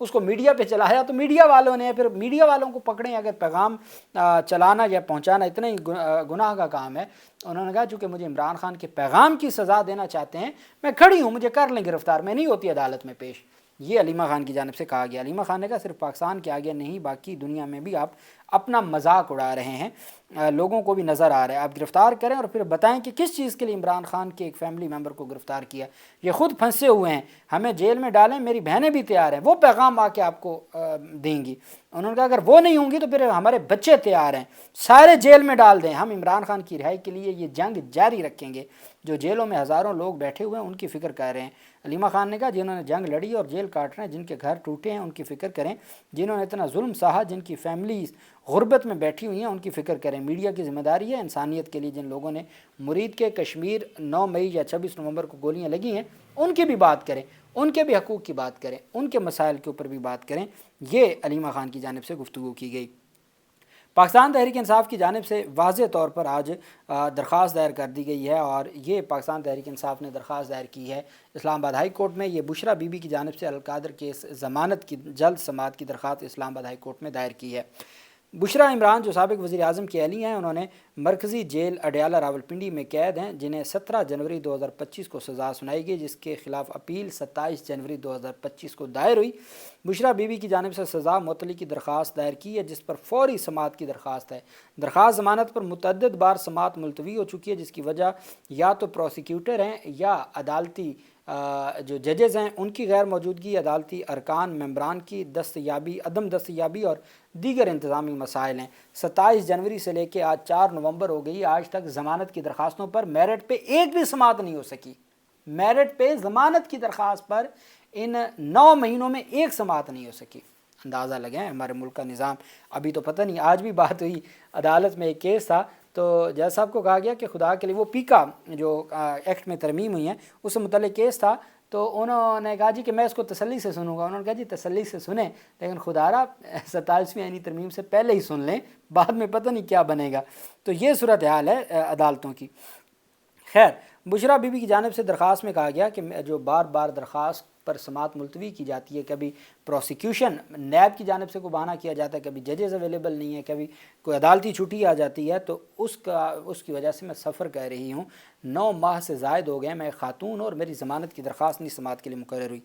اس کو میڈیا پہ چلایا تو میڈیا والوں نے، پھر میڈیا والوں کو پکڑیں اگر پیغام چلانا یا پہنچانا اتنا ہی گناہ کا کام ہے۔ انہوں نے کہا چونکہ مجھے عمران خان کے پیغام کی سزا دینا چاہتے ہیں، میں کھڑی ہوں، مجھے کر لیں گرفتار، میں نہیں ہوتی عدالت میں پیش۔ یہ علیمہ خان کی جانب سے کہا گیا۔ علیمہ خان نے کہا صرف پاکستان کے آگے نہیں، باقی دنیا میں بھی آپ اپنا مذاق اڑا رہے ہیں، لوگوں کو بھی نظر آ رہا ہے، آپ گرفتار کریں اور پھر بتائیں کہ کس چیز کے لیے عمران خان کے ایک فیملی ممبر کو گرفتار کیا، یہ خود پھنسے ہوئے ہیں، ہمیں جیل میں ڈالیں، میری بہنیں بھی تیار ہیں، وہ پیغام آ کے آپ کو دیں گی۔ انہوں نے کہا اگر وہ نہیں ہوں گی تو پھر ہمارے بچے تیار ہیں، سارے جیل میں ڈال دیں، ہم عمران خان کی رہائی کے لیے یہ جنگ جاری رکھیں گے۔ جو جیلوں میں ہزاروں لوگ بیٹھے ہوئے ہیں ان کی فکر کر رہے ہیں۔ علیمہ خان نے کہا جنہوں نے جنگ لڑی اور جیل کاٹ رہے ہیں، جن کے گھر ٹوٹے ہیں ان کی فکر کریں، جنہوں نے اتنا ظلم سہا، جن کی فیملیز غربت میں بیٹھی ہوئی ہیں ان کی فکر کریں۔ میڈیا کی ذمہ داری ہے انسانیت کے لیے، جن لوگوں نے مرید کے کشمیر 9 مئی یا 26 نومبر کو گولیاں لگی ہیں ان کی بھی بات کریں، ان کے بھی حقوق کی بات کریں، ان کے مسائل کے اوپر بھی بات کریں۔ یہ علیمہ خان کی جانب سے گفتگو کی گئی۔ پاکستان تحریک انصاف کی جانب سے واضح طور پر آج درخواست دائر کر دی گئی ہے، اور یہ پاکستان تحریک انصاف نے درخواست دائر کی ہے اسلام آباد ہائی کورٹ میں۔ یہ بشرا بی بی کی جانب سے القادر کیس ضمانت کی جلد سماعت کی درخواست اسلام آباد ہائی کورٹ میں دائر کی ہے۔ بشرا عمران جو سابق وزیر اعظم کی اہلیہ ہیں، انہوں نے مرکزی جیل اڈیالہ راولپنڈی میں قید ہیں، جنہیں 17 جنوری 2025 کو سزا سنائی گئی، جس کے خلاف اپیل 27 جنوری 2025 کو دائر ہوئی۔ بشرا بی بی کی جانب سے سزا معطلی کی درخواست دائر کی ہے، جس پر فوری سماعت کی درخواست ہے۔ درخواست ضمانت پر متعدد بار سماعت ملتوی ہو چکی ہے، جس کی وجہ یا تو پروسیکیوٹر ہیں یا عدالتی جو ججز ہیں ان کی غیر موجودگی، عدالتی ارکان ممبران کی دستیابی، عدم دستیابی اور دیگر انتظامی مسائل ہیں۔ 27 جنوری سے لے کے آج 4 نومبر ہو گئی، آج تک ضمانت کی درخواستوں پر میرٹ پہ ایک بھی سماعت نہیں ہو سکی۔ میرٹ پہ ضمانت کی درخواست پر ان 9 مہینوں میں ایک سماعت نہیں ہو سکی۔ اندازہ لگائیں ہمارے ملک کا نظام۔ ابھی تو پتہ نہیں، آج بھی بات ہوئی عدالت میں، ایک کیس تھا، تو جج صاحب کو کہا گیا کہ خدا کے لیے وہ پیکا جو ایکٹ میں ترمیم ہوئی ہیں اس سے متعلق کیس تھا، تو انہوں نے کہا جی کہ میں اس کو تسلی سے سنوں گا۔ انہوں نے کہا جی تسلی سے سنیں، لیکن خدا را 47ویں آئینی ترمیم سے پہلے ہی سن لیں، بعد میں پتہ نہیں کیا بنے گا۔ تو یہ صورتحال ہے عدالتوں کی۔ خیر، بشرا بی بی کی جانب سے درخواست میں کہا گیا کہ جو بار بار درخواست پر سماعت ملتوی کی جاتی ہے، کبھی پروسیکیوشن نیب کی جانب سے کوئی بہانہ کیا جاتا ہے، کبھی ججز اویلیبل نہیں ہے، کبھی کوئی عدالتی چھٹی آ جاتی ہے، تو اس کی وجہ سے میں سفر کر رہی ہوں، 9 ماہ سے زائد ہو گئے، میں ایک خاتون ہوں اور میری ضمانت کی درخواست نہیں سماعت کے لیے مقرر ہوئی۔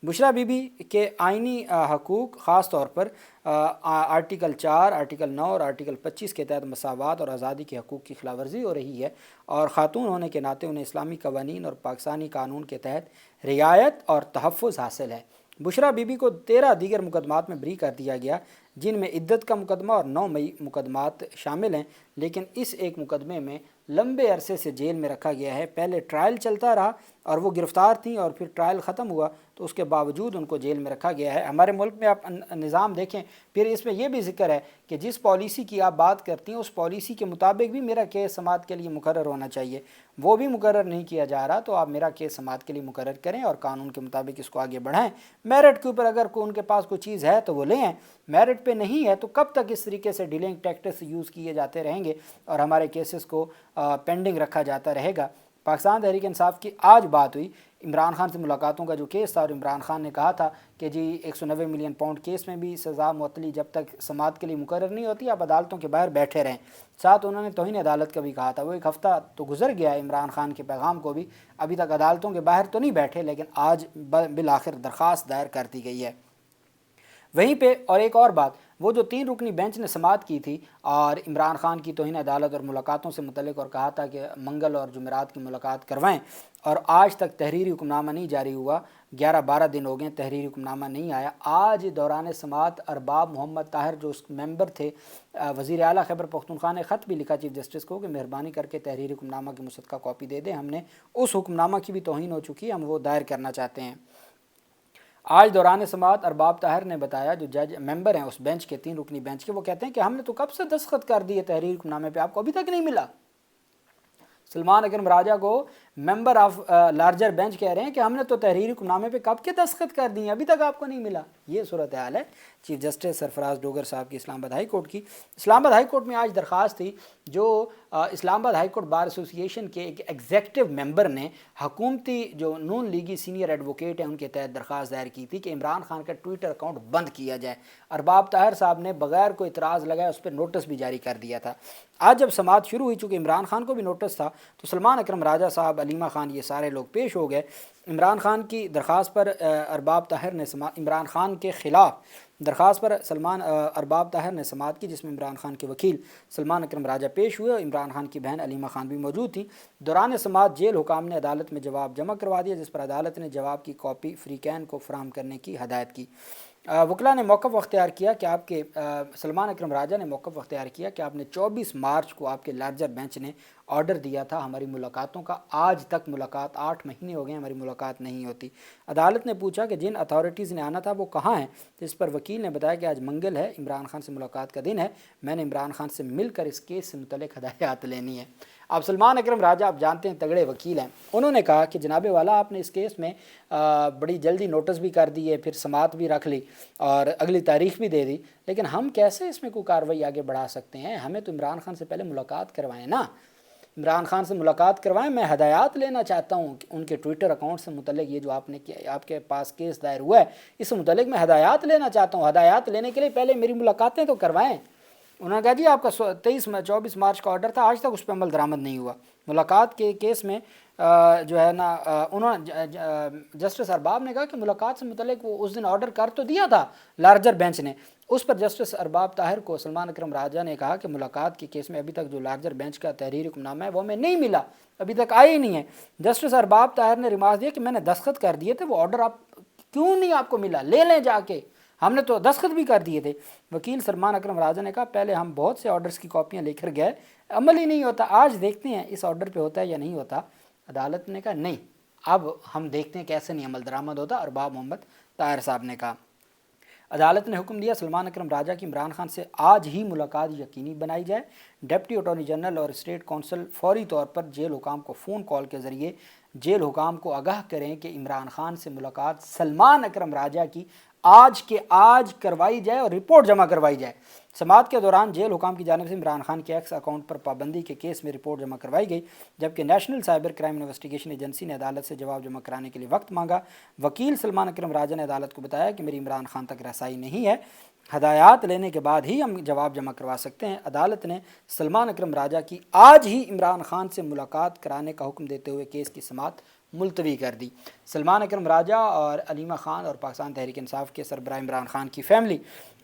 بشرا بی بی کے آئینی حقوق، خاص طور پر آرٹیکل 4، آرٹیکل 9 اور آرٹیکل 25 کے تحت مساوات اور آزادی کے حقوق کی خلاف ورزی ہو رہی ہے، اور خاتون ہونے کے ناطے انہیں اسلامی قوانین اور پاکستانی قانون کے تحت رعایت اور تحفظ حاصل ہے۔ بشرا بی بی کو 13 دیگر مقدمات میں بری کر دیا گیا، جن میں عدت کا مقدمہ اور 9 مئی مقدمات شامل ہیں، لیکن اس ایک مقدمے میں لمبے عرصے سے جیل میں رکھا گیا ہے۔ پہلے ٹرائل چلتا رہا اور وہ گرفتار تھیں، اور پھر ٹرائل ختم ہوا تو اس کے باوجود ان کو جیل میں رکھا گیا ہے۔ ہمارے ملک میں آپ نظام دیکھیں، پھر اس میں یہ بھی ذکر ہے کہ جس پالیسی کی آپ بات کرتی ہیں اس پالیسی کے مطابق بھی میرا کیس سماعت کے لیے مقرر ہونا چاہیے، وہ بھی مقرر نہیں کیا جا رہا، تو آپ میرا کیس سماعت کے لیے مقرر کریں اور قانون کے مطابق اس کو آگے بڑھائیں۔ میرٹ کے اوپر اگر ان کے پاس کوئی چیز ہے تو وہ لیں، میرٹ پہ نہیں ہے تو کب تک اس طریقے سے ڈیلنگ ٹیکٹکس یوز کیے جاتے رہیں گے اور ہمارے کیسز کو پینڈنگ رکھا جاتا رہے گا۔ پاکستان تحریک انصاف کی آج بات ہوئی عمران خان سے ملاقاتوں کا جو کیس تھا، اور عمران خان نے کہا تھا کہ جی 190 ملین پاؤنڈ کیس میں بھی سزا معطلی جب تک سماعت کے لیے مقرر نہیں ہوتی آپ عدالتوں کے باہر بیٹھے رہیں۔ ساتھ انہوں نے توہین عدالت کا بھی کہا تھا۔ وہ ایک ہفتہ تو گزر گیا ہے عمران خان کے پیغام کو بھی، ابھی تک عدالتوں کے باہر تو نہیں بیٹھے، لیکن آج بالآخر درخواست دائر کر دی گئی ہے۔ وہیں پہ اور ایک اور بات، وہ جو 3 رکنی بینچ نے سماعت کی تھی اور عمران خان کی توہین عدالت اور ملاقاتوں سے متعلق، اور کہا تھا کہ منگل اور جمعرات کی ملاقات کروائیں، اور آج تک تحریری حکم نامہ نہیں جاری ہوا، 11-12 دن ہو گئے تحریری حکم نامہ نہیں آیا۔ آج دوران سماعت ارباب محمد طاہر جو اس ممبر تھے وزیر اعلیٰ خیبر پختونخوا نے خط بھی لکھا چیف جسٹس کو کہ مہربانی کر کے تحریری حکم نامہ کی مصدقہ کاپی دے دیں، ہم نے اس حکم نامہ کی بھی توہین ہو چکی ہے، ہم وہ دائر کرنا چاہتے ہیں۔ آج دوران سماعت ارباب طاہر نے بتایا، جو جج ممبر ہیں اس بینچ کے 3 رکنی بینچ کے، وہ کہتے ہیں کہ ہم نے تو کب سے دستخط کر دیے تحریر حکم نامے پہ، آپ کو ابھی تک نہیں ملا۔ سلمان اکرم راجہ کو ممبر آف لارجر بینچ کہہ رہے ہیں کہ ہم نے تو تحریری حکم نامے پہ کب کے دستخط کر دیے، ابھی تک آپ کو نہیں ملا۔ یہ صورتحال ہے چیف جسٹس سرفراز ڈوگر صاحب کی اسلام آباد ہائی کورٹ کی۔ اسلام آباد ہائی کورٹ میں آج درخواست تھی جو اسلام آباد ہائی کورٹ بار ایسوسی ایشن کے ایک ایگزیکٹو ممبر نے حکومتی جو نون لیگی سینئر ایڈوکیٹ ہیں ان کے تحت درخواست دائر کی تھی کہ عمران خان کا ٹویٹر اکاؤنٹ بند کیا جائے۔ ارباب طاہر صاحب نے بغیر کوئی اعتراض لگائے اس پہ نوٹس بھی جاری کر دیا تھا۔ آج جب سماعت شروع ہوئی، چونکہ عمران خان کو بھی نوٹس تھا، تو سلمان اکرم راجہ صاحب، علیمہ خان، یہ سارے لوگ پیش ہو گئے۔ عمران خان کی درخواست پر ارباب طاہر نے عمران خان کے خلاف درخواست پر ارباب طاہر نے سماعت کی، جس میں عمران خان کے وکیل سلمان اکرم راجہ پیش ہوئے اور عمران خان کی بہن علیمہ خان بھی موجود تھیں۔ دوران سماعت جیل حکام نے عدالت میں جواب جمع کروا دیا، جس پر عدالت نے جواب کی کاپی فریقین کو فراہم کرنے کی ہدایت کی۔ وکلا نے موقف اختیار کیا کہ آپ کے سلمان اکرم راجہ نے موقف اختیار کیا کہ آپ نے 24 مارچ کو آپ کے لارجر بینچ نے آرڈر دیا تھا ہماری ملاقاتوں کا، آج تک ملاقات 8 مہینے ہو گئے ہماری ملاقات نہیں ہوتی۔ عدالت نے پوچھا کہ جن اتھارٹیز نے آنا تھا وہ کہاں ہیں، جس پر وکیل نے بتایا کہ آج منگل ہے، عمران خان سے ملاقات کا دن ہے، میں نے عمران خان سے مل کر اس کیس سے متعلق ہدایات لینی ہے۔ اب سلمان اکرم راجہ آپ جانتے ہیں تگڑے وکیل ہیں، انہوں نے کہا کہ جناب والا آپ نے اس کیس میں بڑی جلدی نوٹس بھی کر دیے، پھر سماعت بھی رکھ لی اور اگلی تاریخ بھی دے دی، لیکن ہم کیسے اس میں کوئی کارروائی آگے بڑھا سکتے ہیں؟ ہمیں تو عمران خان سے پہلے ملاقات کروائیں نا، عمران خان سے ملاقات کروائیں۔ میں ہدایات لینا چاہتا ہوں کہ ان کے ٹویٹر اکاؤنٹ سے متعلق یہ جو آپ نے کیا، آپ کے پاس کیس دائر ہوا ہے، اس سے متعلق میں ہدایات لینا چاہتا ہوں۔ ہدایات لینے کے لیے پہلے میری ملاقاتیں تو کروائیں۔ انہوں نے کہا جی آپ کا 24 مارچ کا آرڈر تھا، آج تک اس پہ عمل درآمد نہیں ہوا۔ ملاقات کے کیس میں جو ہے نا انہوں نے جسٹس ارباب نے کہا کہ ملاقات سے متعلق وہ اس دن آرڈر کر تو دیا تھا لارجر بینچ نے۔ اس پر جسٹس ارباب طاہر کو سلمان اکرم راجہ نے کہا کہ ملاقات کے کیس میں ابھی تک جو لارجر بینچ کا تحریری حکم نامہ ہے وہ ہمیں نہیں ملا، ابھی تک آیا ہی نہیں ہے۔ جسٹس ارباب طاہر نے ریمارک دیا کہ میں نے دستخط کر دیے تھے، وہ آرڈر آپ کیوں نہیں آپ کو ملا، لے لیں جا کے، ہم نے تو دستخط بھی کر دیے تھے۔ وکیل سلمان اکرم راجہ نے کہا پہلے ہم بہت سے آرڈرز کی کاپیاں لے کر گئے، عمل ہی نہیں ہوتا، آج دیکھتے ہیں اس آرڈر پہ ہوتا ہے یا نہیں ہوتا۔ عدالت نے کہا نہیں، اب ہم دیکھتے ہیں کیسے نہیں عمل درآمد ہوتا، ارباب محمد طاہر صاحب نے کہا۔ عدالت نے حکم دیا سلمان اکرم راجہ کی عمران خان سے آج ہی ملاقات یقینی بنائی جائے۔ ڈپٹی اٹارنی جنرل اور اسٹیٹ کونسل فوری طور پر جیل حکام کو فون کال کے ذریعے جیل حکام کو آگاہ کریں کہ عمران خان سے ملاقات سلمان اکرم راجہ کی آج کے آج کروائی جائے اور رپورٹ جمع کروائی جائے۔ سماعت کے دوران جیل حکام کی جانب سے عمران خان کے ایکس اکاؤنٹ پر پابندی کے کیس میں رپورٹ جمع کروائی گئی، جبکہ national cyber crime investigation agency نے عدالت سے جواب جمع کرانے کے لیے وقت مانگا۔ وکیل سلمان اکرم راجہ نے عدالت کو بتایا کہ میری عمران خان تک رسائی نہیں ہے، ہدایات لینے کے بعد ہی ہم جواب جمع کروا سکتے ہیں۔ عدالت نے سلمان اکرم راجہ کی آج ہی عمران خان سے ملاقات کرانے کا حکم دیتے ہوئے کیس کی سماعت ملتوی کر دی۔ سلمان اکرم راجہ اور علیمہ خان اور پاکستان تحریک انصاف کے سربراہ عمران خان کی فیملی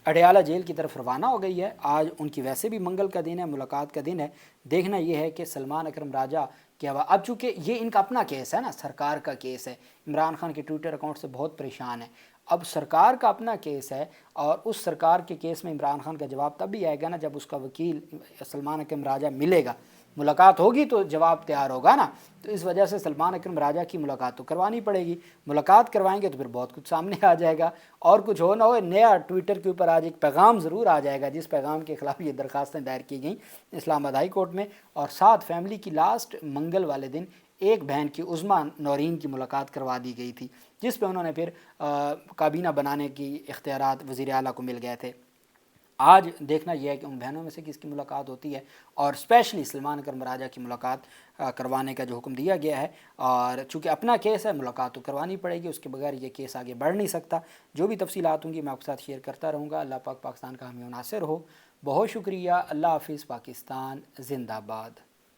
اڈیالہ جیل کی طرف روانہ ہو گئی ہے۔ آج ان کی ویسے بھی منگل کا دن ہے، ملاقات کا دن ہے۔ دیکھنا یہ ہے کہ سلمان اکرم راجہ کیا ہوا، اب چونکہ یہ ان کا اپنا کیس ہے نا، سرکار کا کیس ہے، عمران خان کے ٹویٹر اکاؤنٹ سے بہت پریشان ہے، اب سرکار کا اپنا کیس ہے اور اس سرکار کے کیس میں عمران خان کا جواب تب بھی آئے گا نا جب اس کا وکیل سلمان اکرم راجہ ملے گا، ملاقات ہوگی تو جواب تیار ہوگا نا۔ تو اس وجہ سے سلمان اکرم راجہ کی ملاقات تو کروانی پڑے گی، ملاقات کروائیں گے تو پھر بہت کچھ سامنے آ جائے گا، اور کچھ ہو نہ ہو نیا ٹویٹر کے اوپر آج ایک پیغام ضرور آ جائے گا، جس پیغام کے خلاف یہ درخواستیں دائر کی گئیں اسلام آباد ہائی کورٹ میں۔ اور ساتھ فیملی کی لاسٹ منگل والے دن ایک بہن کی عظمیٰ نورین کی ملاقات کروا دی گئی تھی، جس پہ انہوں نے پھر کابینہ بنانے کی اختیارات وزیر اعلیٰ کو مل گئے تھے۔ آج دیکھنا یہ ہے کہ ان بہنوں میں سے کس کی ملاقات ہوتی ہے، اور اسپیشلی سلمان اکرم راجہ کی ملاقات کروانے کا جو حکم دیا گیا ہے، اور چونکہ اپنا کیس ہے ملاقات تو کروانی پڑے گی، اس کے بغیر یہ کیس آگے بڑھ نہیں سکتا۔ جو بھی تفصیلات ہوں گی میں آپ کے ساتھ شیئر کرتا رہوں گا۔ اللہ پاک پاکستان کا حامی و ناصر ہو۔ بہت شکریہ، اللہ حافظ، پاکستان زندہ باد۔